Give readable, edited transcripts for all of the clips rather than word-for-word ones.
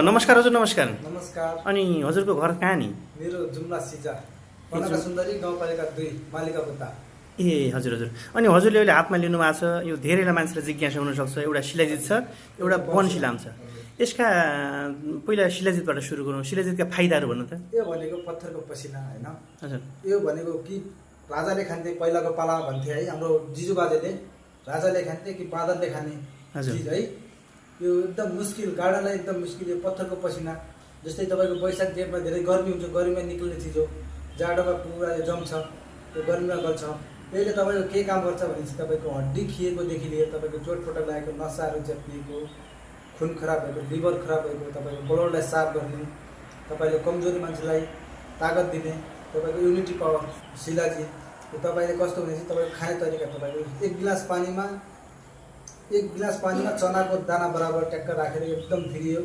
नमस्कार हजुर, नमस्कार। नमस्कार। अनि हजुरको घर कहाँ नि? मेरो जुम्ला सिजा पनका सुन्दरी गाउँपालिका 2 मालिका बुट्टा। ए हजुर हजुर। अनि हजुरले अहिले हातमा लिनु भएको छ, यो धेरैलाई मान्छेलाई जिज्ञासा हुनसक्छ। एउटा शिलाजित छ, एउटा वनशिलाम छ। यसका पहिला शिलाजितबाट सुरु गरौँ। शिलाजितका फाइदाहरू भन्नु त। यो भनेको पत्थरको पसिना हैन। हजुर। यो भनेको कि राजाले खान्थे, पहिलाको पालामा भन्थे है, हाम्रो जिजुबाजेले राजाले खान्थे कि बाँदरले खाने चिज है। यो एकदम मुस्किल, गाड्नलाई एकदम मुस्किल। यो पत्थरको पसिना जस्तै तपाईँको वैशाख जेठमा धेरै गर्मी हुन्छ, गर्मीमा निक्लिने चिज हो। जाडोमा पुरा यो जम्छ, यो गर्मीमा गल्छ। यसले तपाईँको के काम गर्छ भनेपछि तपाईँको हड्डी खिएकोदेखि लिएर तपाईँको चोटपटक लागेको, नसाहरू च्यापिएको, खुन खराब भएको, लिभर खराब भएको, तपाईँको ब्लडलाई साफ गर्ने, तपाईँले कमजोरी मान्छेलाई तागत दिने, तपाईँको इम्युनिटी पावर शिलाजित। यो तपाईँले कस्तो भनेपछि तपाईँको खाने तरिका, तपाईँको एक गिलास पानीमा चनाको दाना बराबर ट्याक्क राखेर एकदम फिरियो,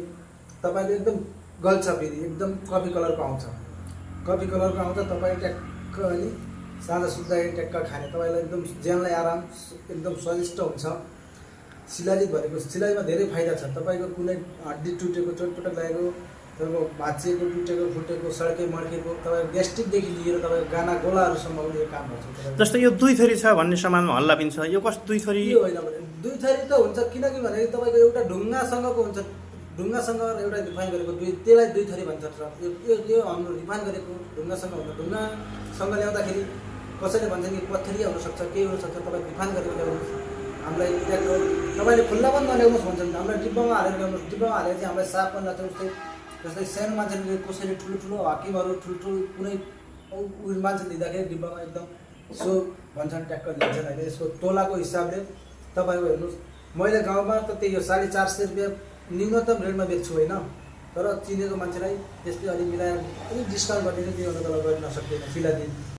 तपाईँले एकदम गल्छ, फेरि एकदम कफी कलरको आउँछ। कफी कलरको आउँछ, तपाईँ ट्याक्क अनि साँझ सुत्दाखेरि ट्याक्क खाने, तपाईँलाई एकदम ज्यानलाई आराम, एकदम स्वादिष्ट हुन्छ। शिलाजित भनेको शिलाजितमा धेरै फाइदा छ। तपाईँको कुनै हड्डी टुटेको, चोटपटक लागेको, तपाईँको भाँचिएको, टुटेको, फुटेको, सड्के मड्केको, तपाईँको ग्यास्ट्रिकदेखि लिएर तपाईँको गाना गोलाहरूसम्म यो काम गर्छ। जस्तो यो 2 थरी छ भन्ने समानमा हल्ला पिन्छ। यो कस्तो 2 थरी? यो होइन भने 2 थरी त हुन्छ, किनकि भने तपाईँको एउटा ढुङ्गासँगको हुन्छ, ढुङ्गासँग एउटा रिफाइन गरेको त्यसलाई 2 थरी भन्छ। यो हाम्रो रिफाइन गरेको ढुङ्गासँग हुन्छ। ढुङ्गासँग ल्याउँदाखेरि कसैले भन्छ कि पत्थरी हुनसक्छ, केही हुनसक्छ। तपाईँ रिफाइन गरेर ल्याउनुहोस्, हामीलाई तपाईँले खुल्ला पनि नल्याउनुहोस् भन्छ नि, हामीलाई डिब्बामा हालेर ल्याउनुहोस्। डिब्बामा हालेर चाहिँ हामीलाई साफ पनि लाग्छ। उस्तै जस्तै सानो मान्छेले, कसैले ठुलो हाकिमहरू, ठुल्ठुलो कुनै उयो मान्छे लिँदाखेरि डिब्बामा एकदम सो भन्छन्, ट्याक्क लिन्छन् होइन। यसको तोलाको हिसाबले तपाईँको हेर्नुहोस्, मैले गाउँमा त त्यही हो 450 रुपियाँ न्यूनतम रेटमा बेच्छु होइन। तर चिनेको मान्छेलाई त्यस्तै अलिक मिलाएर अलिक डिस्काउन्ट गरिदिनु, त्यो गर्न नसक्दैन शिलाजित।